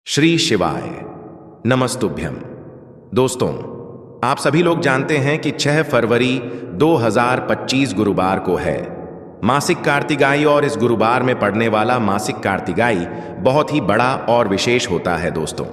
श्री शिवाय नमस्तुभ्यम। दोस्तों, आप सभी लोग जानते हैं कि 6 फरवरी 2025 गुरुवार को है मासिक कार्तिगाई, और इस गुरुवार में पड़ने वाला मासिक कार्तिगाई बहुत ही बड़ा और विशेष होता है। दोस्तों,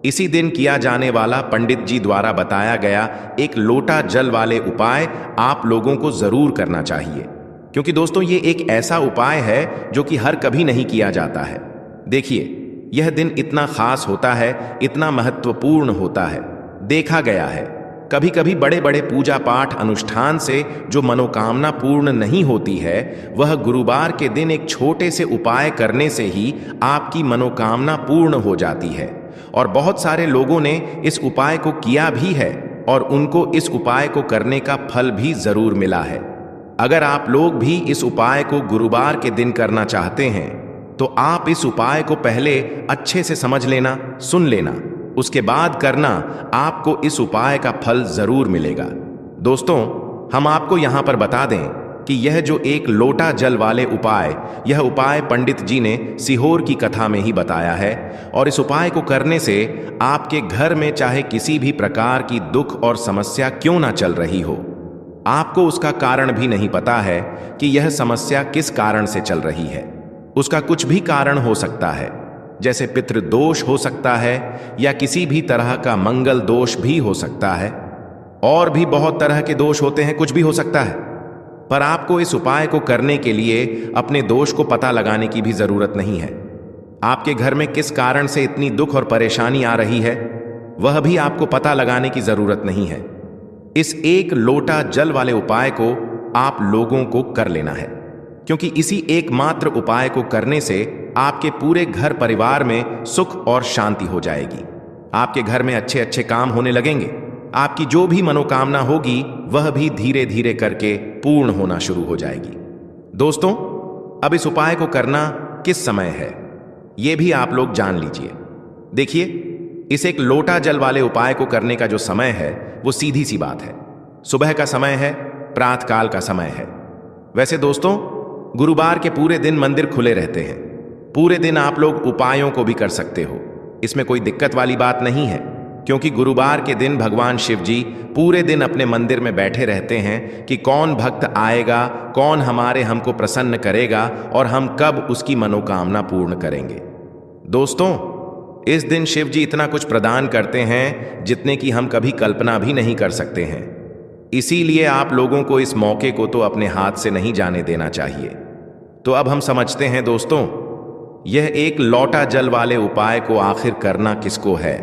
इसी दिन किया जाने वाला पंडित जी द्वारा बताया गया एक लोटा जल वाले उपाय आप लोगों को जरूर करना चाहिए, क्योंकि दोस्तों ये एक ऐसा उपाय है जो कि हर कभी नहीं किया जाता है। देखिए, यह दिन इतना खास होता है, इतना महत्वपूर्ण होता है। देखा गया है कभी कभी बड़े बड़े पूजा पाठ अनुष्ठान से जो मनोकामना पूर्ण नहीं होती है, वह गुरुवार के दिन एक छोटे से उपाय करने से ही आपकी मनोकामना पूर्ण हो जाती है। और बहुत सारे लोगों ने इस उपाय को किया भी है और उनको इस उपाय को करने का फल भी जरूर मिला है। अगर आप लोग भी इस उपाय को गुरुवार के दिन करना चाहते हैं तो आप इस उपाय को पहले अच्छे से समझ लेना, सुन लेना, उसके बाद करना। आपको इस उपाय का फल जरूर मिलेगा। दोस्तों, हम आपको यहां पर बता दें कि यह जो एक लोटा जल वाले उपाय, यह उपाय पंडित जी ने सीहोर की कथा में ही बताया है। और इस उपाय को करने से आपके घर में चाहे किसी भी प्रकार की दुख और समस्या क्यों ना चल रही हो, आपको उसका कारण भी नहीं पता है कि यह समस्या किस कारण से चल रही है। उसका कुछ भी कारण हो सकता है, जैसे पितृदोष हो सकता है या किसी भी तरह का मंगल दोष भी हो सकता है, और भी बहुत तरह के दोष होते हैं, कुछ भी हो सकता है। पर आपको इस उपाय को करने के लिए अपने दोष को पता लगाने की भी जरूरत नहीं है। आपके घर में किस कारण से इतनी दुख और परेशानी आ रही है, वह भी आपको पता लगाने की जरूरत नहीं है। इस एक लोटा जल वाले उपाय को आप लोगों को कर लेना है, क्योंकि इसी एकमात्र उपाय को करने से आपके पूरे घर परिवार में सुख और शांति हो जाएगी। आपके घर में अच्छे अच्छे काम होने लगेंगे। आपकी जो भी मनोकामना होगी वह भी धीरे धीरे करके पूर्ण होना शुरू हो जाएगी। दोस्तों, अब इस उपाय को करना किस समय है, यह भी आप लोग जान लीजिए। देखिए, इस एक लोटा जल वाले उपाय को करने का जो समय है वो सीधी सी बात है, सुबह का समय है, प्रातःकाल का समय है। वैसे दोस्तों, गुरुवार के पूरे दिन मंदिर खुले रहते हैं। पूरे दिन आप लोग उपायों को भी कर सकते हो, इसमें कोई दिक्कत वाली बात नहीं है, क्योंकि गुरुवार के दिन भगवान शिव जी पूरे दिन अपने मंदिर में बैठे रहते हैं कि कौन भक्त आएगा, कौन हमको प्रसन्न करेगा और हम कब उसकी मनोकामना पूर्ण करेंगे। दोस्तों, इस दिन शिव जी इतना कुछ प्रदान करते हैं जितने की हम कभी कल्पना भी नहीं कर सकते हैं। इसीलिए आप लोगों को इस मौके को तो अपने हाथ से नहीं जाने देना चाहिए। तो अब हम समझते हैं दोस्तों, यह एक लोटा जल वाले उपाय को आखिर करना किसको है।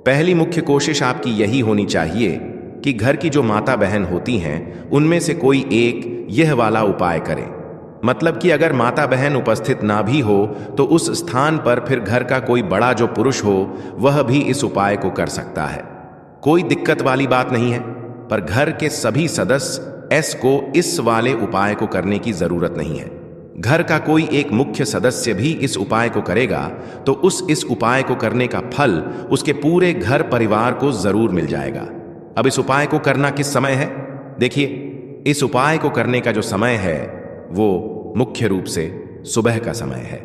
पहली मुख्य कोशिश आपकी यही होनी चाहिए कि घर की जो माता बहन होती हैं उनमें से कोई एक यह वाला उपाय करें। मतलब कि अगर माता बहन उपस्थित ना भी हो तो उस स्थान पर फिर घर का कोई बड़ा जो पुरुष हो वह भी इस उपाय को कर सकता है। कोई दिक्कत वाली बात नहीं है, पर घर के सभी सदस्य को इस वाले उपाय को करने की जरूरत नहीं है। घर का कोई एक मुख्य सदस्य भी इस उपाय को करेगा तो इस उपाय को करने का फल उसके पूरे घर परिवार को जरूर मिल जाएगा। अब इस उपाय को करना किस समय है? देखिए, इस उपाय को करने का जो समय है वो मुख्य रूप से सुबह का समय है।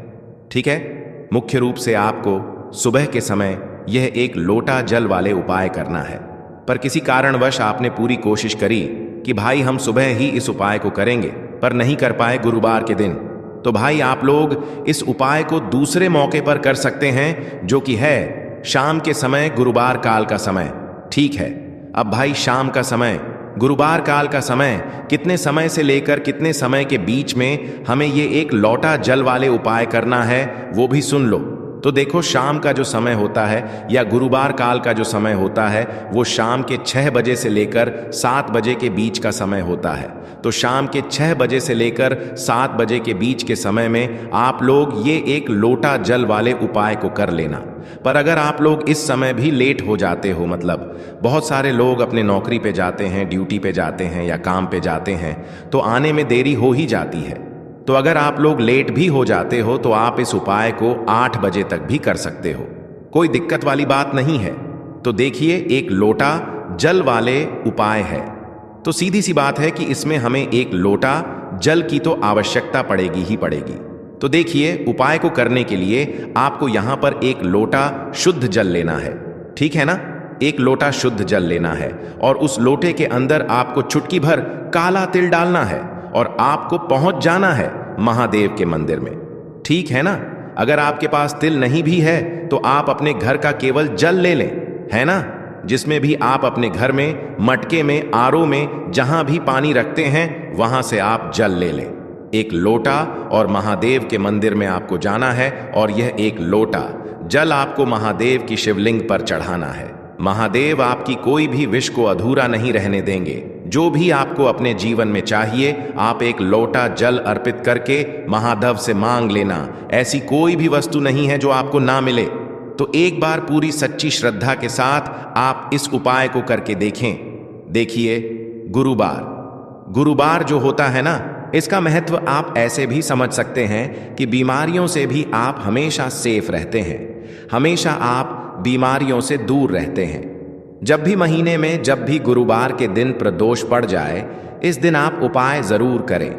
ठीक है, मुख्य रूप से आपको सुबह के समय यह एक लोटा जल वाले उपाय करना है। पर किसी कारणवश आपने पूरी कोशिश करी कि भाई हम सुबह ही इस उपाय को करेंगे, पर नहीं कर पाए गुरुवार के दिन, तो भाई आप लोग इस उपाय को दूसरे मौके पर कर सकते हैं, जो कि है शाम के समय, गुरुवार काल का समय। ठीक है, अब भाई शाम का समय, गुरुवार काल का समय, कितने समय से लेकर कितने समय के बीच में हमें ये एक लोटा जल वाले उपाय करना है वो भी सुन लो। तो देखो, शाम का जो समय होता है या गुरुवार काल का जो समय होता है वो शाम के 6 बजे से लेकर 7 बजे के बीच का समय होता है। तो शाम के 6 बजे से लेकर 7 बजे के बीच के समय में आप लोग ये एक लोटा जल वाले उपाय को कर लेना। पर अगर आप लोग इस समय भी लेट हो जाते हो, मतलब बहुत सारे लोग अपने नौकरी पे जाते हैं, ड्यूटी पे जाते हैं या काम पे जाते हैं, तो आने में देरी हो ही जाती है। तो अगर आप लोग लेट भी हो जाते हो तो आप इस उपाय को 8 बजे तक भी कर सकते हो, कोई दिक्कत वाली बात नहीं है। तो देखिए, एक लोटा जल वाले उपाय है तो सीधी सी बात है कि इसमें हमें एक लोटा जल की तो आवश्यकता पड़ेगी ही पड़ेगी। तो देखिए, उपाय को करने के लिए आपको यहां पर एक लोटा शुद्ध जल लेना है, ठीक है ना। एक लोटा शुद्ध जल लेना है और उस लोटे के अंदर आपको चुटकी भर काला तिल डालना है और आपको पहुंच जाना है महादेव के मंदिर में, ठीक है ना। अगर आपके पास तिल नहीं भी है तो आप अपने घर का केवल जल ले लें, है ना, जिसमें भी आप अपने घर में मटके में, आरओ में, जहां भी पानी रखते हैं वहां से आप जल ले लें। एक लोटा और महादेव के मंदिर में आपको जाना है और यह एक लोटा जल आपको महादेव की शिवलिंग पर चढ़ाना है। महादेव आपकी कोई भी विश को अधूरा नहीं रहने देंगे। जो भी आपको अपने जीवन में चाहिए आप एक लोटा जल अर्पित करके महादेव से मांग लेना। ऐसी कोई भी वस्तु नहीं है जो आपको ना मिले। तो एक बार पूरी सच्ची श्रद्धा के साथ आप इस उपाय को करके देखें। देखिए, गुरुवार जो होता है ना, इसका महत्व आप ऐसे भी समझ सकते हैं कि बीमारियों से भी आप हमेशा सेफ रहते हैं, हमेशा आप बीमारियों से दूर रहते हैं। जब भी महीने में जब भी गुरुवार के दिन प्रदोष पड़ जाए, इस दिन आप उपाय जरूर करें,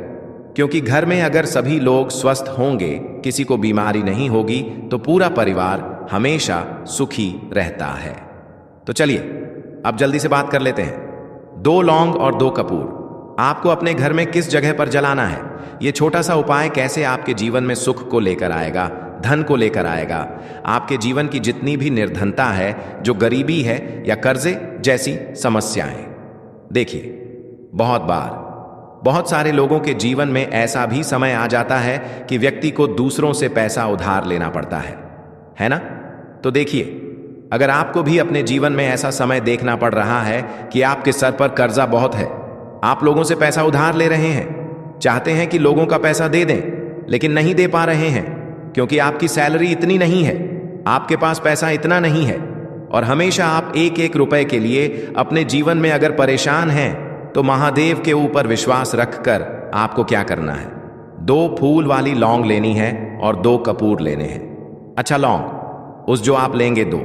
क्योंकि घर में अगर सभी लोग स्वस्थ होंगे, किसी को बीमारी नहीं होगी, तो पूरा परिवार हमेशा सुखी रहता है। तो चलिए अब जल्दी से बात कर लेते हैं। 2 लौंग और 2 कपूर आपको अपने घर में किस जगह पर जलाना है। यह छोटा सा उपाय कैसे आपके जीवन में सुख को लेकर आएगा, धन को लेकर आएगा। आपके जीवन की जितनी भी निर्धनता है, जो गरीबी है या कर्जे जैसी समस्याएं, देखिए बहुत सारे लोगों के जीवन में ऐसा भी समय आ जाता है कि व्यक्ति को दूसरों से पैसा उधार लेना पड़ता है ना। तो देखिए, अगर आपको भी अपने जीवन में ऐसा समय देखना पड़ रहा है कि आपके सर पर कर्जा बहुत है, आप लोगों से पैसा उधार ले रहे हैं, चाहते हैं कि लोगों का पैसा दे दें, लेकिन नहीं दे पा रहे हैं क्योंकि आपकी सैलरी इतनी नहीं है, आपके पास पैसा इतना नहीं है, और हमेशा आप एक एक रुपए के लिए अपने जीवन में अगर परेशान हैं, तो महादेव के ऊपर विश्वास रखकर आपको क्या करना है, 2 फूल वाली लौंग लेनी है और 2 कपूर लेने हैं। अच्छा, लौंग उस जो आप लेंगे 2,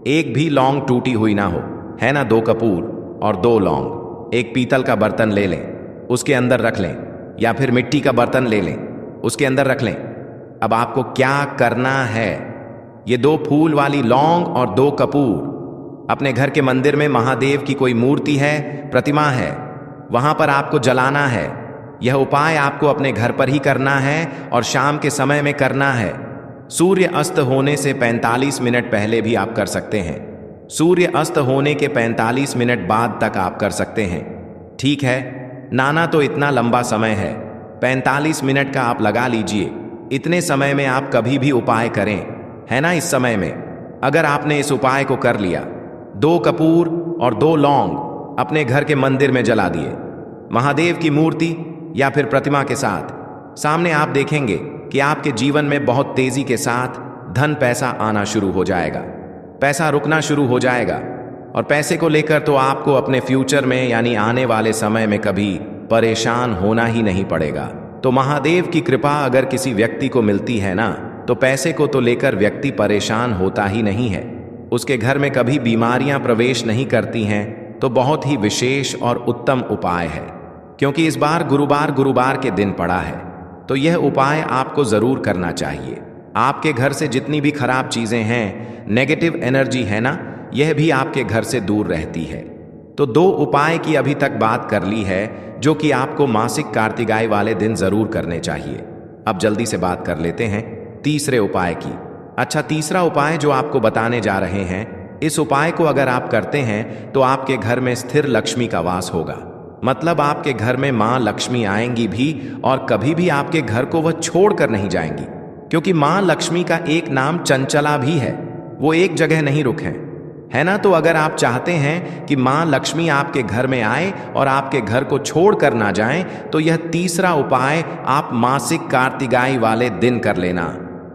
एक भी लौंग टूटी हुई ना हो, है ना। 2 कपूर और 2 लौंग एक पीतल का बर्तन ले लें, उसके अंदर रख लें, या फिर मिट्टी का बर्तन ले लें, उसके अंदर रख लें। अब आपको क्या करना है, ये 2 फूल वाली लौंग और 2 कपूर अपने घर के मंदिर में महादेव की कोई मूर्ति है, प्रतिमा है, वहां पर आपको जलाना है। यह उपाय आपको अपने घर पर ही करना है और शाम के समय में करना है। सूर्य अस्त होने से 45 मिनट पहले भी आप कर सकते हैं, सूर्य अस्त होने के 45 मिनट बाद तक आप कर सकते हैं, ठीक है। नाना तो इतना लंबा समय है, 45 मिनट का आप लगा लीजिए। इतने समय में आप कभी भी उपाय करें, है ना। इस समय में अगर आपने इस उपाय को कर लिया, 2 कपूर और 2 लौंग अपने घर के मंदिर में जला दिए, महादेव की मूर्ति या फिर प्रतिमा के साथ, सामने आप देखेंगे कि आपके जीवन में बहुत तेजी के साथ धन पैसा आना शुरू हो जाएगा, पैसा रुकना शुरू हो जाएगा। और पैसे को लेकर तो आपको अपने फ्यूचर में यानी आने वाले समय में कभी परेशान होना ही नहीं पड़ेगा। तो महादेव की कृपा अगर किसी व्यक्ति को मिलती है ना, तो पैसे को तो लेकर व्यक्ति परेशान होता ही नहीं है, उसके घर में कभी बीमारियां प्रवेश नहीं करती हैं। तो बहुत ही विशेष और उत्तम उपाय है, क्योंकि इस बार गुरुवार के दिन पड़ा है, तो यह उपाय आपको जरूर करना चाहिए। आपके घर से जितनी भी खराब चीजें हैं, नेगेटिव एनर्जी है ना, यह भी आपके घर से दूर रहती है। तो 2 उपाय की अभी तक बात कर ली है, जो कि आपको मासिक कार्तिगाई वाले दिन जरूर करने चाहिए। अब जल्दी से बात कर लेते हैं तीसरे उपाय की। अच्छा, तीसरा उपाय जो आपको बताने जा रहे हैं, इस उपाय को अगर आप करते हैं तो आपके घर में स्थिर लक्ष्मी का वास होगा। मतलब आपके घर में माँ लक्ष्मी आएंगी भी और कभी भी आपके घर को वह छोड़कर नहीं जाएंगी, क्योंकि माँ लक्ष्मी का एक नाम चंचला भी है, वो एक जगह नहीं रुके हैं, है ना। तो अगर आप चाहते हैं कि माँ लक्ष्मी आपके घर में आए और आपके घर को छोड़ कर ना जाएं, तो यह तीसरा उपाय आप मासिक कार्तिगाई वाले दिन कर लेना।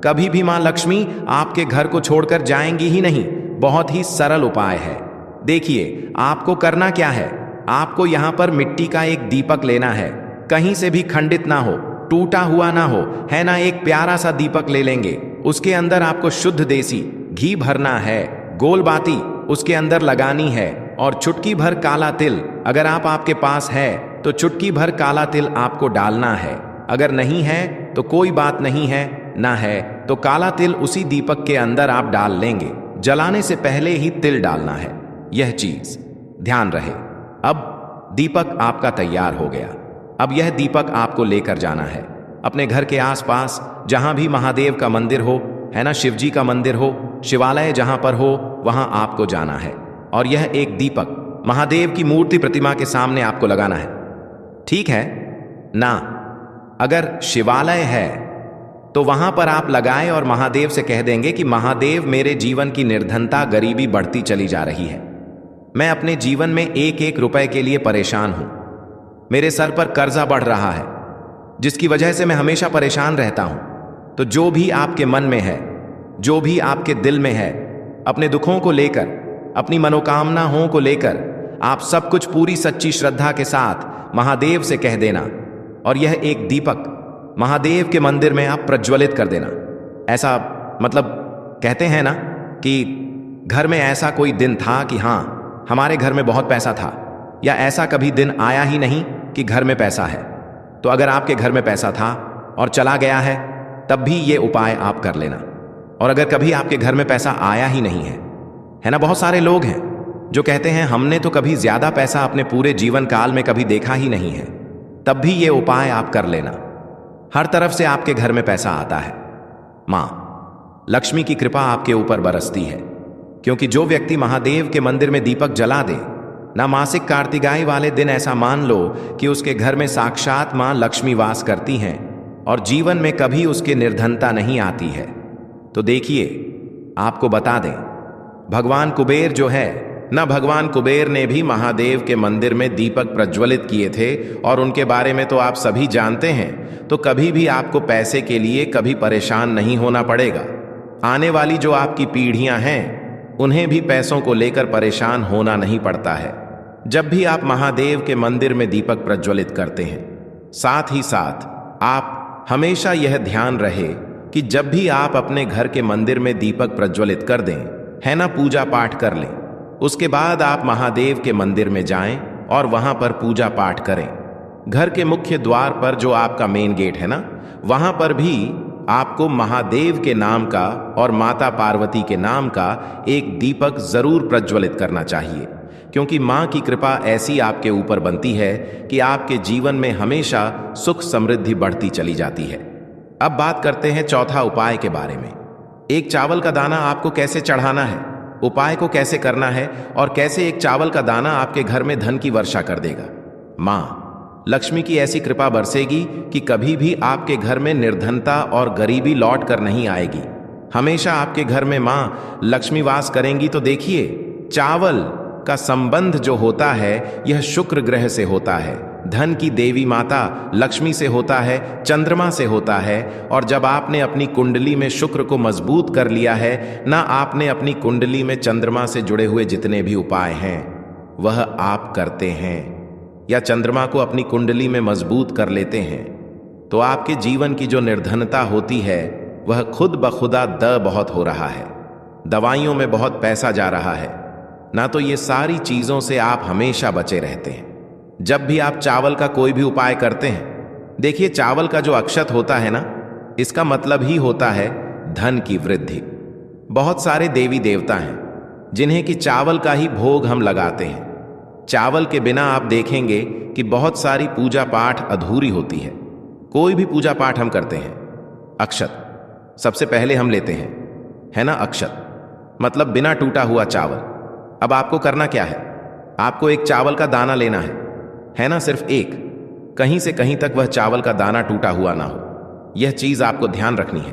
कभी भी माँ लक्ष्मी आपके घर को छोड़कर जाएंगी ही नहीं। बहुत ही सरल उपाय है। देखिए, आपको करना क्या है, आपको यहाँ पर मिट्टी का एक दीपक लेना है, कहीं से भी खंडित ना हो, टूटा हुआ ना हो, है ना। एक प्यारा सा दीपक ले लेंगे, उसके अंदर आपको शुद्ध देसी घी भरना है, गोल बाती उसके अंदर लगानी है, और चुटकी भर काला तिल अगर आपके पास है तो चुटकी भर काला तिल आपको डालना है। अगर नहीं है तो कोई बात नहीं है, ना है तो काला तिल उसी दीपक के अंदर आप डाल लेंगे। जलाने से पहले ही तिल डालना है, यह चीज ध्यान रहे। अब दीपक आपका तैयार हो गया। अब यह दीपक आपको लेकर जाना है अपने घर के आसपास, जहां भी महादेव का मंदिर हो, है ना, शिव जी का मंदिर हो, शिवालय जहां पर हो, वहां आपको जाना है। और यह एक दीपक महादेव की मूर्ति प्रतिमा के सामने आपको लगाना है, ठीक है ना। अगर शिवालय है तो वहां पर आप लगाएं और महादेव से कह देंगे कि महादेव, मेरे जीवन की निर्धनता, गरीबी बढ़ती चली जा रही है। मैं अपने जीवन में एक एक रुपए के लिए परेशान हूं। मेरे सर पर कर्जा बढ़ रहा है, जिसकी वजह से मैं हमेशा परेशान रहता हूं। तो जो भी आपके मन में है, जो भी आपके दिल में है, अपने दुखों को लेकर, अपनी मनोकामनाओं को लेकर, आप सब कुछ पूरी सच्ची श्रद्धा के साथ महादेव से कह देना। और यह एक दीपक महादेव के मंदिर में आप प्रज्वलित कर देना। ऐसा मतलब कहते हैं ना कि घर में ऐसा कोई दिन था कि हाँ, हमारे घर में बहुत पैसा था, या ऐसा कभी दिन आया ही नहीं कि घर में पैसा है। तो अगर आपके घर में पैसा था और चला गया है, तब भी ये उपाय आप कर लेना। और अगर कभी आपके घर में पैसा आया ही नहीं है ना, बहुत सारे लोग हैं जो कहते हैं हमने तो कभी ज्यादा पैसा अपने पूरे जीवन काल में कभी देखा ही नहीं है, तब भी ये उपाय आप कर लेना। हर तरफ से आपके घर में पैसा आता है। मां लक्ष्मी की कृपा आपके ऊपर बरसती है, क्योंकि जो व्यक्ति महादेव के मंदिर में दीपक जला दे ना, मासिक कार्तिगाई वाले दिन ऐसा मान लो कि उसके घर में साक्षात मां लक्ष्मी वास करती हैं और जीवन में कभी उसके निर्धनता नहीं आती है। तो देखिए, आपको बता दें, भगवान कुबेर जो है ना, भगवान कुबेर ने भी महादेव के मंदिर में दीपक प्रज्वलित किए थे, और उनके बारे में तो आप सभी जानते हैं। तो कभी भी आपको पैसे के लिए कभी परेशान नहीं होना पड़ेगा। आने वाली जो आपकी पीढ़ियां हैं, उन्हें भी पैसों को लेकर परेशान होना नहीं पड़ता है जब भी आप महादेव के मंदिर में दीपक प्रज्वलित करते हैं। साथ ही साथ आप हमेशा यह ध्यान रहे कि जब भी आप अपने घर के मंदिर में दीपक प्रज्वलित कर दें, है ना, पूजा पाठ कर लें, उसके बाद आप महादेव के मंदिर में जाएं और वहां पर पूजा पाठ करें। घर के मुख्य द्वार पर जो आपका मेन गेट है ना, वहां पर भी आपको महादेव के नाम का और माता पार्वती के नाम का एक दीपक जरूर प्रज्वलित करना चाहिए, क्योंकि मां की कृपा ऐसी आपके ऊपर बनती है कि आपके जीवन में हमेशा सुख समृद्धि बढ़ती चली जाती है। अब बात करते हैं चौथा उपाय के बारे में। एक चावल का दाना आपको कैसे चढ़ाना है, उपाय को कैसे करना है, और कैसे एक चावल का दाना आपके घर में धन की वर्षा कर देगा। मां लक्ष्मी की ऐसी कृपा बरसेगी कि कभी भी आपके घर में निर्धनता और गरीबी लौट कर नहीं आएगी। हमेशा आपके घर में मां लक्ष्मी वास करेंगी। तो देखिए, चावल का संबंध जो होता है, यह शुक्र ग्रह से होता है, धन की देवी माता लक्ष्मी से होता है, चंद्रमा से होता है। और जब आपने अपनी कुंडली में शुक्र को मजबूत कर लिया है ना, आपने अपनी कुंडली में चंद्रमा से जुड़े हुए जितने भी उपाय हैं वह आप करते हैं, या चंद्रमा को अपनी कुंडली में मजबूत कर लेते हैं, तो आपके जीवन की जो निर्धनता होती है वह खुद ब खुदा बहुत हो रहा है। दवाइयों में बहुत पैसा जा रहा है ना, तो ये सारी चीजों से आप हमेशा बचे रहते हैं। जब भी आप चावल का कोई भी उपाय करते हैं, देखिए, चावल का जो अक्षत होता है ना, इसका मतलब ही होता है धन की वृद्धि। बहुत सारे देवी देवता हैं जिन्हें कि चावल का ही भोग हम लगाते हैं। चावल के बिना आप देखेंगे कि बहुत सारी पूजा पाठ अधूरी होती है। कोई भी पूजा पाठ हम करते हैं, अक्षत सबसे पहले हम लेते हैं, है ना, अक्षत मतलब बिना टूटा हुआ चावल। अब आपको करना क्या है, आपको एक चावल का दाना लेना है ना, सिर्फ एक, कहीं से कहीं तक वह चावल का दाना टूटा हुआ ना हो, यह चीज आपको ध्यान रखनी है।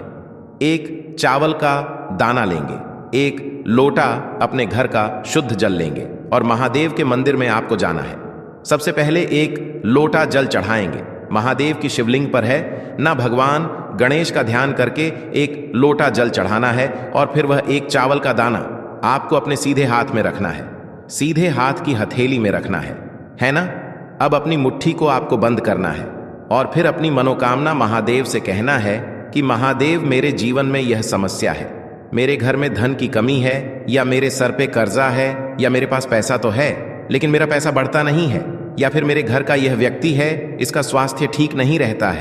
एक चावल का दाना लेंगे, एक लोटा अपने घर का शुद्ध जल लेंगे और महादेव के मंदिर में आपको जाना है। सबसे पहले एक लोटा जल चढ़ाएंगे, महादेव की शिवलिंग पर है ना, भगवान गणेश का ध्यान करके एक लोटा जल चढ़ाना है। और फिर वह एक चावल का दाना आपको अपने सीधे हाथ में रखना है, सीधे हाथ की हथेली में रखना है ना। अब अपनी मुट्ठी को आपको बंद करना है और फिर अपनी मनोकामना महादेव से कहना है कि महादेव, मेरे जीवन में यह समस्या है, मेरे घर में धन की कमी है, या मेरे सर पे कर्जा है, या मेरे पास पैसा तो है लेकिन मेरा पैसा बढ़ता नहीं है, या फिर मेरे घर का यह व्यक्ति है, इसका स्वास्थ्य ठीक नहीं रहता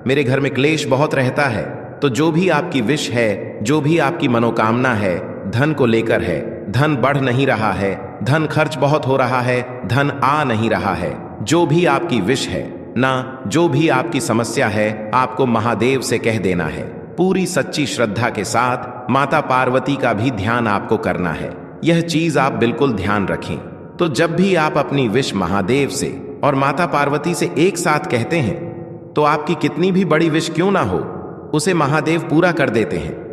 मेरे घर में क्लेश बहुत रहता है। तो जो भी आपकी विश है, जो भी आपकी मनोकामना है, धन को लेकर है, धन बढ़ नहीं रहा है, धन खर्च बहुत हो रहा है, धन आ नहीं रहा है, जो भी आपकी विश है ना, जो भी आपकी समस्या है, आपको महादेव से कह देना है। पूरी सच्ची श्रद्धा के साथ माता पार्वती का भी ध्यान आपको करना है। यह चीज आप बिल्कुल ध्यान रखें। तो जब भी आप अपनी विश महादेव से और माता पार्वती से एक साथ कहते हैं, तो आपकी कितनी भी बड़ी विश क्यों ना हो, उसे महादेव पूरा कर देते हैं।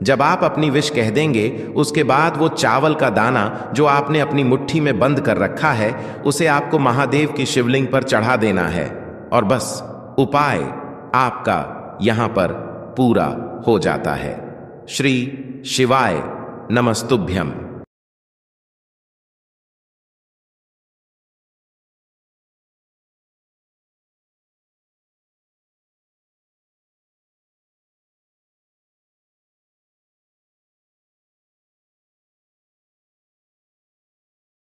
जब आप अपनी विश कह देंगे, उसके बाद वो चावल का दाना जो आपने अपनी मुट्ठी में बंद कर रखा है, उसे आपको महादेव की शिवलिंग पर चढ़ा देना है और बस उपाय आपका यहां पर पूरा हो जाता है। श्री शिवाय नमस्तुभ्यम।